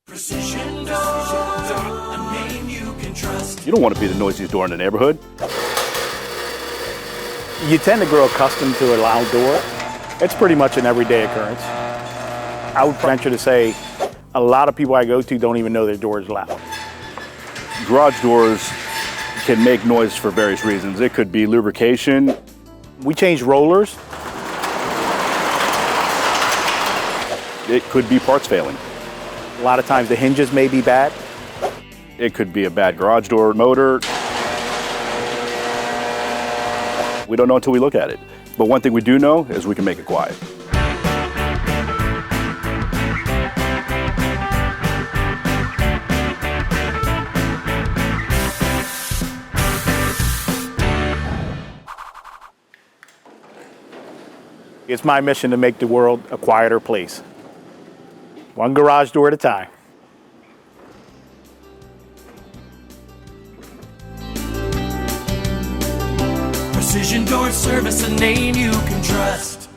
Precision Door, a name you can trust. You don't want to be the noisiest door in the neighborhood. You tend to grow accustomed to a loud door. It's pretty much an everyday occurrence. I would venture to say a lot of people I go to don't even know their door is loud. Garage doors can make noise for various reasons. It could be lubrication. We change rollers. It could be parts failing. A lot of times the hinges may be bad. It could be a bad garage door motor. We don't know until we look at it. But one thing we do know is we can make it quiet. It's my mission to make the world a quieter place. One garage door at a time. Precision Door Service, a name you can trust.